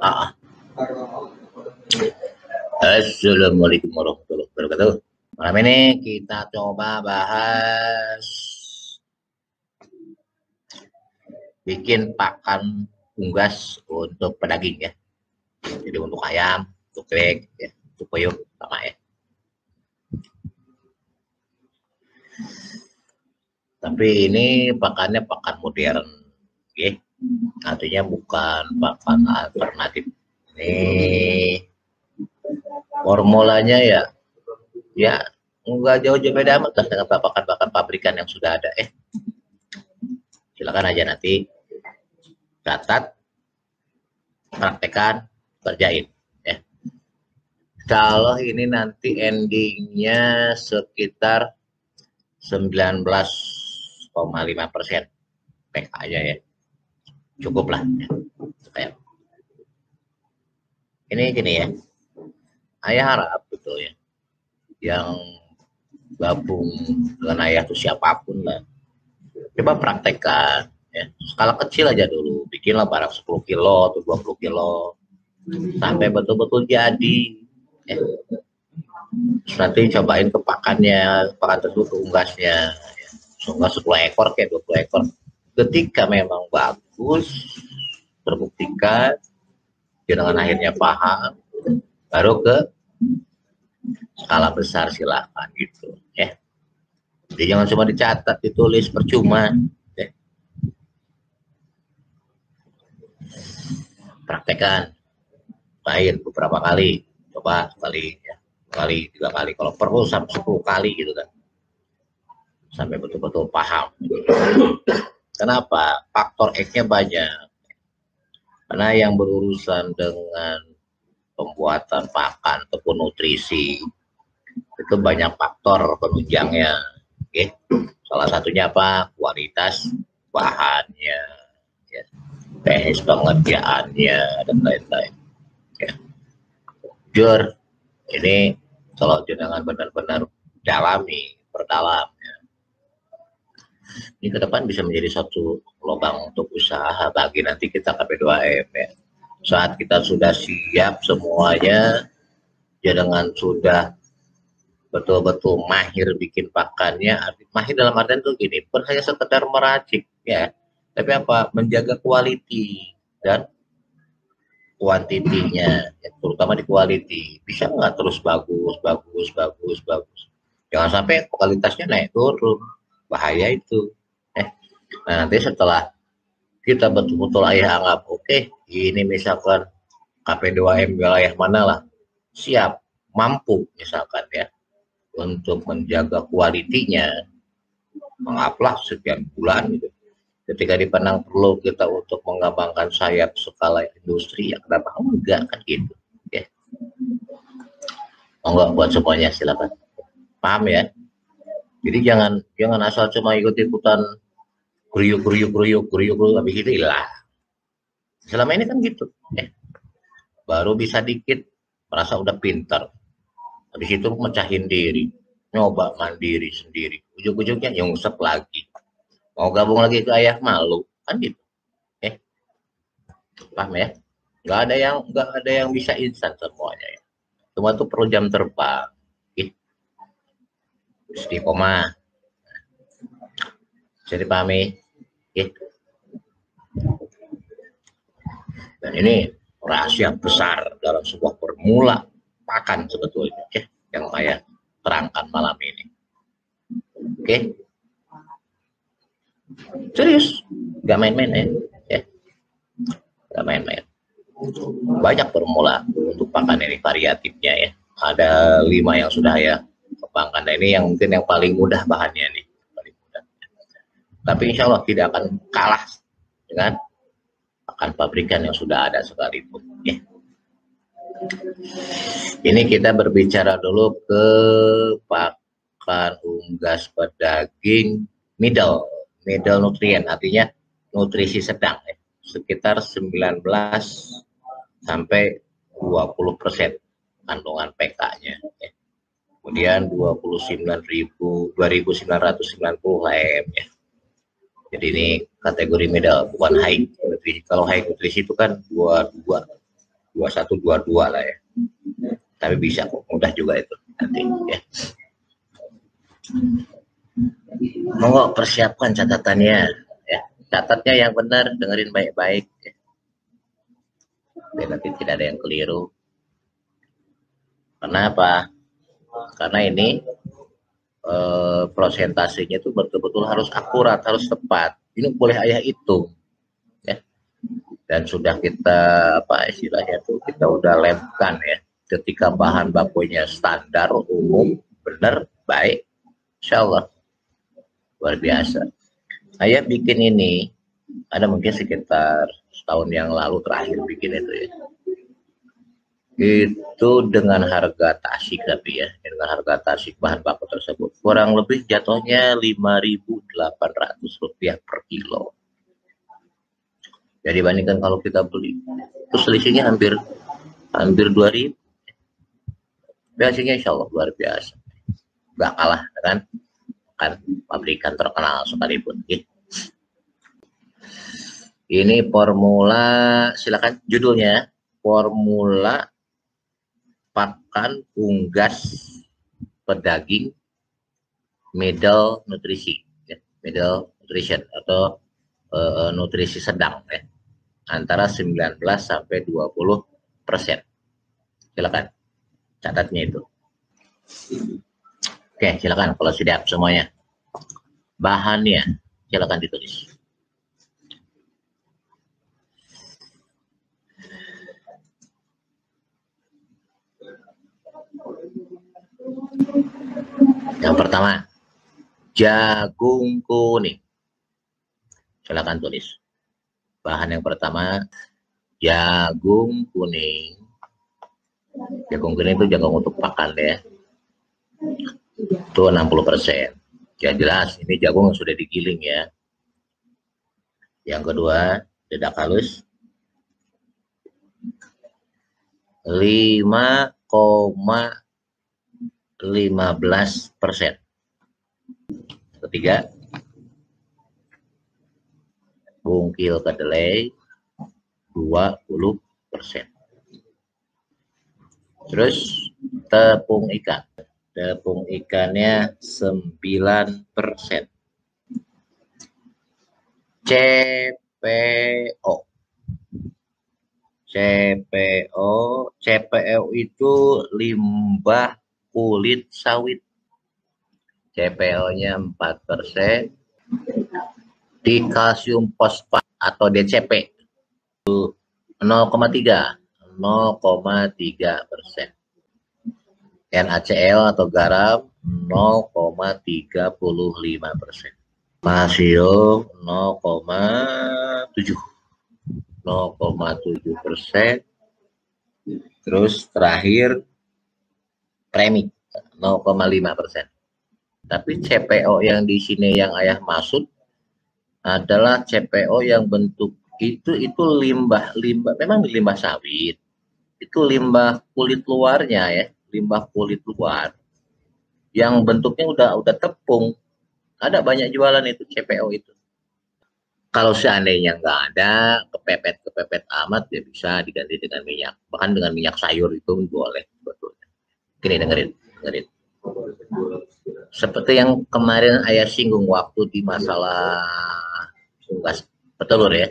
Ah, Assalamualaikum warahmatullahi wabarakatuh. Malam ini kita coba bahas bikin pakan unggas untuk pedaging ya. Jadi untuk ayam, untuk bebek, ya, untuk puyuh sama ya. Tapi ini pakannya pakan modern, ya. Artinya bukan pakan alternatif. Ini formulanya ya nggak jauh-jauh beda amat dengan pakan-pakan pabrikan yang sudah ada. Silakan aja nanti catat, praktekan, kerjain. Ya. Kalau ini nanti endingnya sekitar 19,5% PK-nya ya, cukup lah. Ya. Ini gini ya, ayah harap betul ya, yang gabung dengan ayah itu siapapun lah, coba praktekkan ya, skala kecil aja dulu, bikinlah barang 10 kilo atau 20 kilo sampai betul-betul jadi ya. Terus nanti cobain ke pakannya, pakan tersebut ke unggasnya ya. Unggas 10 ekor kayak 20 ekor, ketika memang bagus terbuktikan dengan akhirnya paham, baru ke skala besar silakan gitu ya. Jadi jangan cuma dicatat, ditulis percuma ya. Praktekan, lain beberapa kali, coba sekali ya, kali 3 kali, kalau perlu sampai 10 kali gitu kan, sampai betul-betul paham. Kenapa? Faktor X-nya banyak. Karena yang berurusan dengan pembuatan pakan ataupun nutrisi itu banyak faktor penunjangnya. Oke. Salah satunya apa? Kualitas bahannya, ya, teknis pengerjaannya dan lain-lain. Ya. Jujur, ini kalau jenengan benar-benar dalami, perdalam, ya, ini ke depan bisa menjadi suatu lubang untuk usaha bagi nanti kita KP2M ya. Saat kita sudah siap semuanya, jenengan sudah betul-betul mahir bikin pakannya. Mahir dalam artian tuh gini, bukan hanya sekedar meracik ya, tapi apa, menjaga quality dan kuantitinya ya, terutama di quality, bisa nggak terus bagus bagus bagus bagus, jangan sampai kualitasnya naik turun, bahaya itu. Nah, nanti setelah kita betul-betul ayah anggap oke, ini misalkan KP2M wilayah mana lah siap, mampu misalkan ya untuk menjaga kualitinya, mengaplah sekian bulan gitu. Ketika dipandang perlu kita untuk mengembangkan sayap skala industri, ya kenapa enggak kan gitu ya. Enggak buat semuanya silakan. Paham ya? Jadi jangan jangan asal cuma ikut-ikutan kriuk kriuk kriuk kriuk habis itu hilang. Selama ini kan gitu. Baru bisa dikit merasa udah pintar. Habis itu mecahin diri, nyoba mandiri sendiri. Ujung-ujungnya nyungsep lagi. Mau gabung lagi ke ayah malu kan gitu. Eh, paham ya? Nggak ada yang bisa instan semuanya ya. Semua itu perlu jam terbang. Istiqomah. Bisa dipahami? Dan ini rahasia besar dalam sebuah formula pakan sebetulnya yang saya terangkan malam ini. Oke, serius, gak main-main ya, gak main-main. Banyak formula untuk pakan ini variatifnya ya. Ada 5 yang sudah ya kembangkan. Nah, ini yang mungkin yang paling mudah bahannya nih, paling mudah. Tapi insya Allah tidak akan kalah dengan pakan pabrikan yang sudah ada sekalipun. Ya. Ini kita berbicara dulu ke pakan unggas pedaging middle nutrien, artinya nutrisi sedang ya. Sekitar 19 sampai 20% kandungan PK-nya ya. Kemudian 29.000 2.990 lem ya. Jadi ini kategori middle, bukan high nutrisi. Kalau high nutrisi itu kan 22, 21, 22 lah ya. Tapi bisa kok, mudah juga itu nanti ya. Monggo persiapkan catatannya ya. Catatnya yang benar, dengerin baik-baik ya. Biar nanti tidak ada yang keliru. Kenapa? Karena ini prosentasenya itu betul-betul harus akurat, harus tepat. Ini boleh ayah hitung ya. Dan sudah kita apa istilahnya itu kita udah labkan ya. Ketika bahan bakunya standar, umum, benar, baik, insya Allah luar biasa. Ayah bikin ini ada mungkin sekitar setahun yang lalu terakhir bikin itu ya. Itu dengan harga tasik tapi ya, dengan harga tasik bahan baku tersebut kurang lebih jatuhnya Rp5.800 per kilo. Jadi dibandingkan kalau kita beli itu selisihnya hampir 2.000. Hasilnya insya Allah luar biasa, gak kalah dengan kan pabrikan terkenal sekalipun. Ini formula, silakan judulnya, formula pakan unggas pedaging middle nutrisi, ya, middle nutrition atau nutrisi sedang ya, antara 19 sampai 20%. Silakan catatnya itu. Oke, silakan kalau siap semuanya. Bahannya silakan ditulis. Yang pertama, jagung kuning. Silakan tulis. Bahan yang pertama, jagung kuning. Jagung kuning itu jagung untuk pakan ya. Itu 60%. Ya jelas, ini jagung yang sudah digiling ya. Yang kedua, dedak halus. 5,15%. Ketiga, bungkil kedelai 20%. Terus tepung ikan. Tepung ikannya 9%. CPO. CPO itu limbah kulit sawit. CPO-nya 4%. Dikalsium fosfat atau DCP 0,3%. NaCl atau garam 0,35%. Masio 0,7%. Terus terakhir premik 0,5%. Tapi CPO yang di sini yang ayah maksud adalah CPO yang bentuk itu limbah memang limbah sawit. Itu limbah kulit luarnya ya, limbah kulit luar yang bentuknya udah tepung. Ada banyak jualan itu CPO itu. Kalau seandainya nggak ada, kepepet amat ya bisa diganti dengan minyak. Bahkan dengan minyak sayur itu boleh sebetulnya. Gini dengerin. Seperti yang kemarin ayah singgung waktu di masalah unggas petelur ya.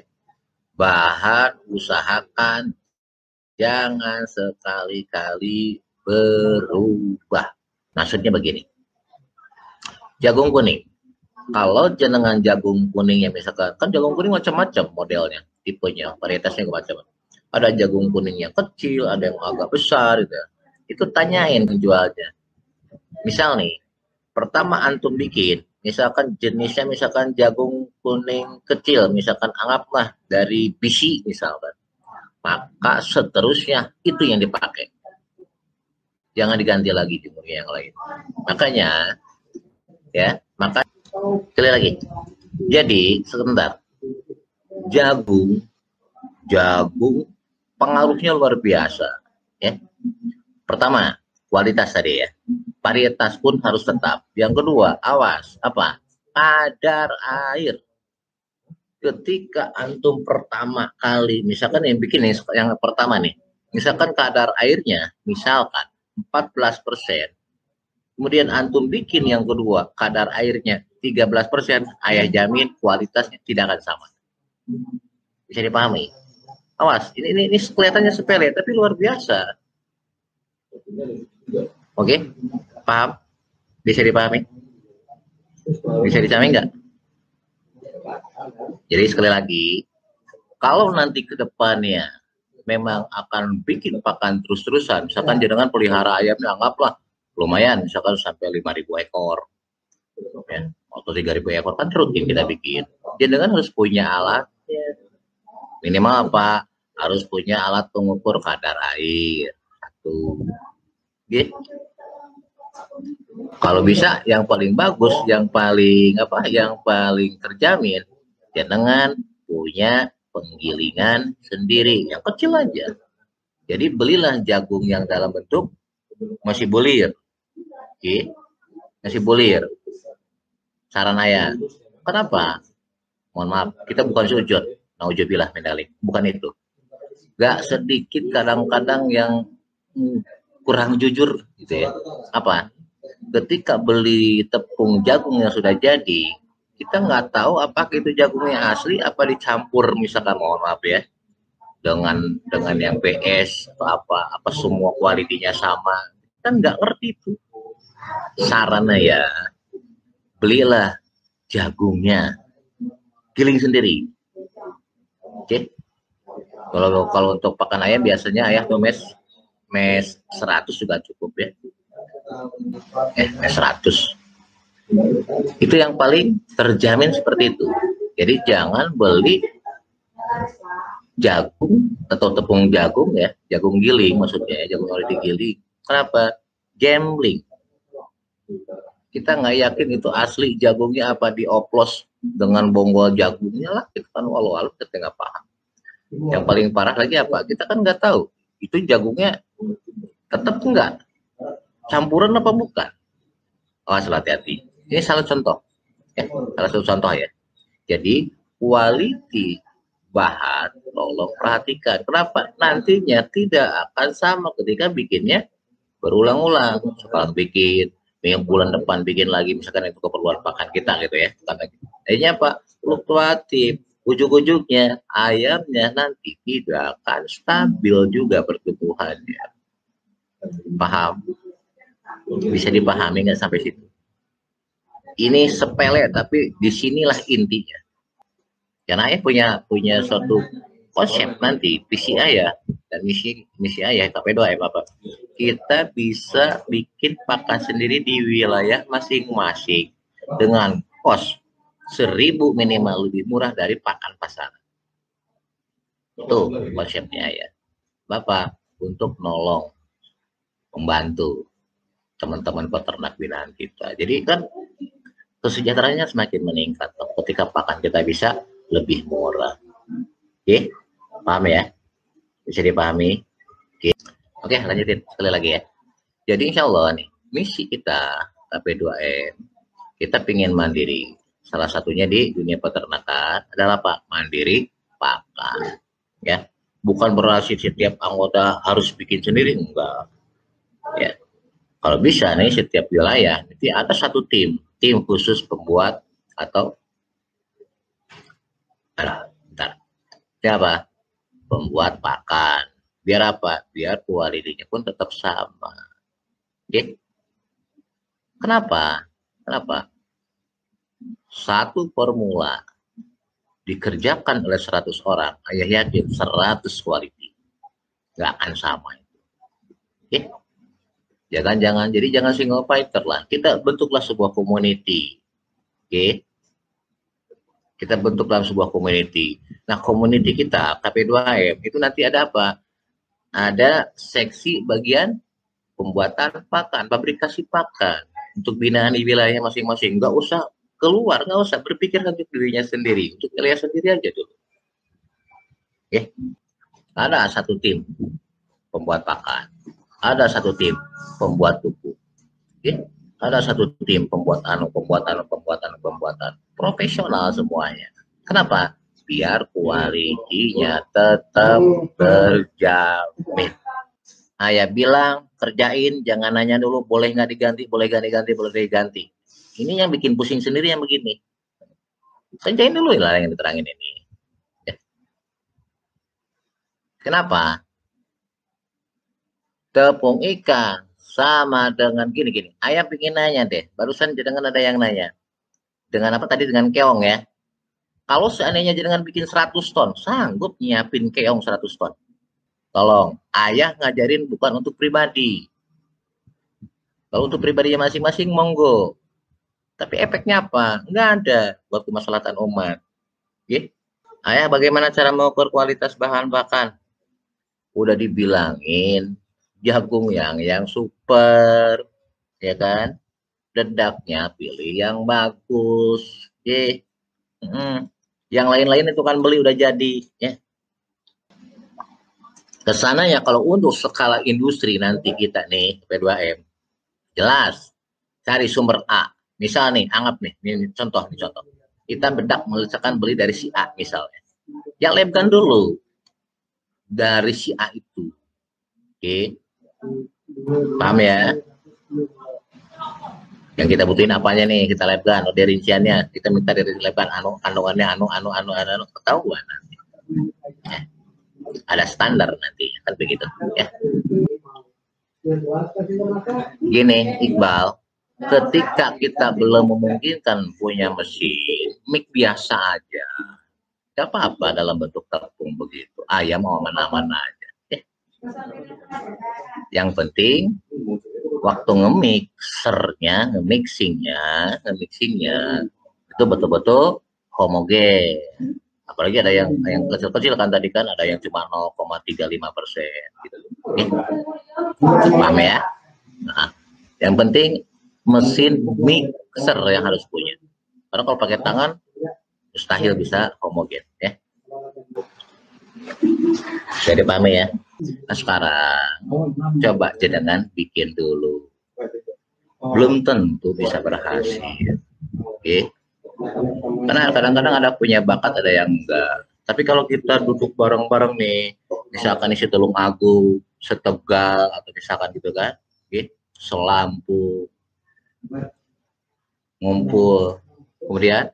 Bahan usahakan jangan sekali-kali berubah. Maksudnya begini. Jagung kuning. Kalau jenengan jagung kuningnya misalkan, kan jagung kuning macam-macam modelnya, tipenya, varietasnya macam. Ada jagung kuning yang kecil, ada yang agak besar gitu. Itu tanyain penjualnya. Misal nih, pertama antum bikin, misalkan jenisnya misalkan jagung kuning kecil, misalkan anggaplah dari biji misalkan. Maka seterusnya itu yang dipakai. Jangan diganti lagi jumurnya yang lain. Makanya ya, maka sekali lagi. Jadi sebentar. Jagung pengaruhnya luar biasa ya. Pertama, kualitas tadi ya. Varietas pun harus tetap. Yang kedua, awas apa? Kadar air. ketika antum pertama kali, misalkan yang bikin yang pertama nih, misalkan kadar airnya, misalkan 14%, kemudian antum bikin yang kedua, kadar airnya 13%, ayah jamin kualitasnya tidak akan sama. Bisa dipahami? Awas, ini kelihatannya sepele, tapi luar biasa. Oke, paham? Bisa dipahami? Bisa dipahami nggak? Jadi sekali lagi, kalau nanti ke depannya memang akan bikin pakan terus-terusan, misalkan jenengan pelihara ayamnya anggaplah lumayan, misalkan sampai 5.000 ekor, ya, atau 3.000 ekor kan rutin kita bikin. Jenengan harus punya alat, minimal apa? Harus punya alat pengukur kadar air. Satu. Gitu. Kalau bisa yang paling bagus, yang paling terjamin, jenengan punya penggilingan sendiri yang kecil aja. Jadi belilah jagung yang dalam bentuk masih bulir, oke? Masih bulir. Saran ayah, kenapa? Mohon maaf, kita bukan sujud, naujubillah mendalik, bukan itu. Gak sedikit kadang-kadang yang kurang jujur gitu ya. Apa? Ketika beli tepung jagung yang sudah jadi, kita nggak tahu apakah itu jagungnya asli apa dicampur, misalkan mohon maaf ya, dengan yang PS atau apa semua kualitinya sama, kita nggak ngerti itu. Sarannya ya, belilah jagungnya, giling sendiri. Oke. Kalau untuk pakan ayam biasanya ayah tuh mes 100 juga cukup ya. Mes 100. Itu yang paling terjamin seperti itu. Jadi jangan beli jagung atau tepung jagung ya, jagung giling maksudnya, jagung yang digiling. Kenapa? Gambling. Kita nggak yakin itu asli jagungnya apa dioplos dengan bonggol jagungnya lah, kita kan walau-walau kita nggak paham. Yang paling parah lagi apa? Kita kan nggak tahu itu jagungnya tetap enggak campuran apa bukan. Awas, hati-hati. Ini salah contoh. Ya, salah satu contoh ya. Jadi quality bahan tolong perhatikan. Kenapa? Nantinya tidak akan sama ketika bikinnya berulang-ulang. Sekarang bikin, bulan depan bikin lagi, misalkan itu keperluan pakan kita gitu ya. Akhirnya apa? Fluktuatif. Ujung-ujungnya ayamnya nanti tidak akan stabil juga pertumbuhannya. Paham? Bisa dipahami nggak sampai situ? Ini sepele, tapi disinilah intinya. Karena ayah punya suatu konsep nanti, visi ayah dan misi ayah, tapi doa ya Bapak. Kita bisa bikin pakan sendiri di wilayah masing-masing dengan kos 1.000 minimal, lebih murah dari pakan pasar. Itu konsepnya ya, Bapak, untuk nolong, membantu teman-teman peternak binaan kita. Jadi kan kesejahteraannya semakin meningkat ketika pakan kita bisa lebih murah. Oke, paham ya? Bisa dipahami? Oke, lanjutin sekali lagi ya. Jadi insya Allah nih, misi kita KP2M, kita ingin mandiri. Salah satunya di dunia peternakan adalah Pak, mandiri pakan. Ya, bukan berarti setiap anggota harus bikin sendiri, enggak. Ya, kalau bisa nih setiap wilayah nanti ada satu tim khusus pembuat atau siapa? Pembuat pakan. Biar apa? Biar kualitinya pun tetap sama. Oke? Kenapa? Satu formula dikerjakan oleh 100 orang, ayah yakin 100 quality. Nggak akan sama. Oke? Jangan single fighter lah. Kita bentuklah sebuah community. Oke? Kita bentuk dalam sebuah community. Nah, community kita, KP2M, itu nanti ada apa? Ada seksi bagian pembuatan pakan, fabrikasi pakan. Untuk binaan di wilayah masing-masing. Nggak usah keluar, nggak usah berpikir untuk dirinya sendiri. Untuk wilayah sendiri aja dulu. Oke? Ada satu tim pembuat pakan. Ada satu tim pembuat pupuk. Oke? Ada satu tim pembuatan profesional semuanya. Kenapa? biar kualitinya tetap terjamin. Ayah bilang kerjain, jangan nanya dulu boleh nggak diganti, boleh nggak diganti, boleh diganti. Ini yang bikin pusing sendiri yang begini. Kerjain dulu lah yang diterangin ini. Ya. Kenapa? Tepung ikan sama dengan gini. Ayah pingin nanya deh, barusan dengan ada yang nanya. Dengan apa tadi, dengan keong ya. Kalau seandainya jenengan bikin 100 ton, sanggup nyiapin keong 100 ton? Tolong, ayah ngajarin bukan untuk pribadi. Kalau untuk pribadinya masing-masing, monggo. Tapi efeknya apa? Nggak ada buat kemaslahatan umat. Oke? Ayah bagaimana cara mengukur kualitas bahan pakan? Udah dibilangin, jagung yang super, ya kan? Dedaknya pilih yang bagus. Oke? Yang lain-lain itu kan beli udah jadi. Ya. Kesananya kalau untuk skala industri nanti kita nih, P2M, jelas cari sumber A. Misal nih, anggap nih, ini contoh. Kita bedak misalkan beli dari si A misalnya. Ya labkan dulu dari si A itu. Oke. Paham ya? Yang kita butuhin apanya nih, kita labkan, dari rinciannya, kita minta dari labkan kandungannya ketahuan nanti. Ya. Ada standar nanti, kan begitu ya. Gini Iqbal, ketika kita belum memungkinkan punya mesin mik biasa aja, gak apa-apa dalam bentuk tepung begitu, ayam mau mana-mana aja. Yang penting waktu ngemixingnya itu betul-betul homogen. Apalagi ada yang kecil-kecil kan tadi kan, ada yang cuma 0,35% gitu. Paham ya? Nah, yang penting mesin mixer yang harus punya. Karena kalau pakai tangan mustahil bisa homogen ya. Jadi paham ya? Nah, sekarang coba jenengan bikin dulu. Belum tentu bisa berhasil. Oke. Karena kadang-kadang ada punya bakat, ada yang enggak. Tapi kalau kita duduk bareng-bareng nih, misalkan isi Tulung Agung, Setegal, atau misalkan gitu kan, oke, selampu, ngumpul, kemudian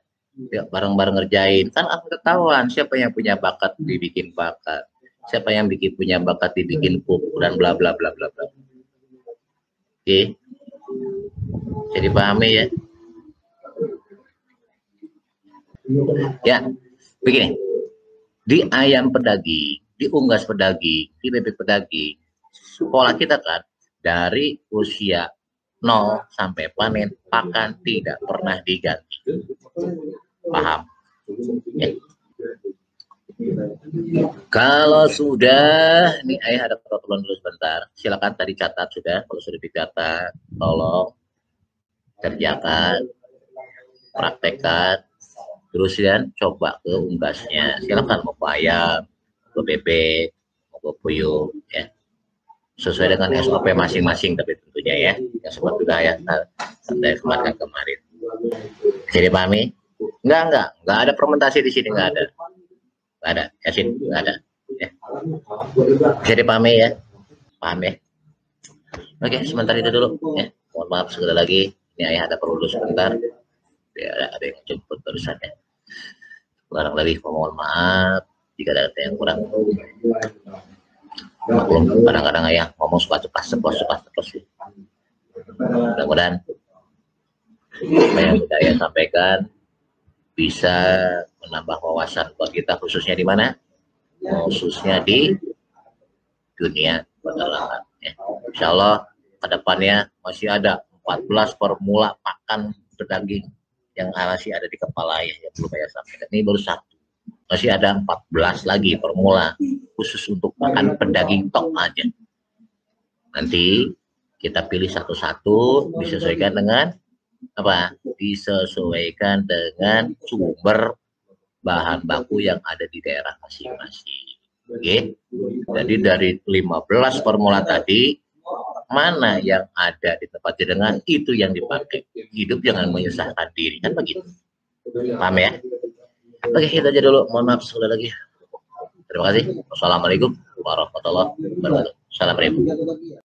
ya, bareng-bareng ngerjain, kan akan ketahuan siapa yang punya bakat dibikin bakat, siapa yang punya bakat dibikin pupuk, dan bla bla bla bla bla. Oke, jadi pahami ya. Ya, begini, di ayam pedaging, di unggas pedaging, di bebek pedaging, sekolah kita kan dari usia 0 sampai panen pakan tidak pernah diganti. Paham? Ya. Kalau sudah, ini ayah ada peraturan dulu sebentar. Silakan tadi catat sudah. Kalau sudah dicatat, tolong kerjakan, praktekkan. Terus kan coba ke unggasnya, silakan mau ayam, mau bebek, mau puyuh, ya. Sesuai dengan SOP masing-masing, tapi tentunya ya, yang seperti sudah ya, Anda kemarin. Jadi pahami? Enggak ada fermentasi di sini, enggak ada, Yasin, enggak ada. Ya. Jadi pahami ya, paham ya. Oke, sebentar itu dulu, ya. Mohon maaf sekali lagi, ini ayah ada perlu sebentar. Ya, ada yang jemput barusan ya. Kurang lebih mohon maaf jika ada yang kurang. Maklum kadang-kadang ayah ngomong suka cepat sih. Mudah-mudahan apa yang sudah ayah sampaikan bisa menambah wawasan buat kita, khususnya di mana? Khususnya di dunia peternakan. Ya. Insya Allah kedepannya masih ada 14 formula pakan pedaging yang masih ada di kepala ayah yang belum ayah sampaikan. Ini baru satu. Masih ada 14 lagi formula khusus untuk pakan pedaging tok aja. Nanti kita pilih satu-satu, disesuaikan dengan apa? Disesuaikan dengan sumber bahan baku yang ada di daerah masing-masing. Oke. Jadi dari 15 formula tadi, mana yang ada di tempat jenengan itu yang dipakai. Hidup jangan menyusahkan diri, kan begitu. Paham ya? Oke, itu aja dulu. Mohon maaf sekali lagi. Terima kasih. Wassalamualaikum warahmatullahi wabarakatuh. Salam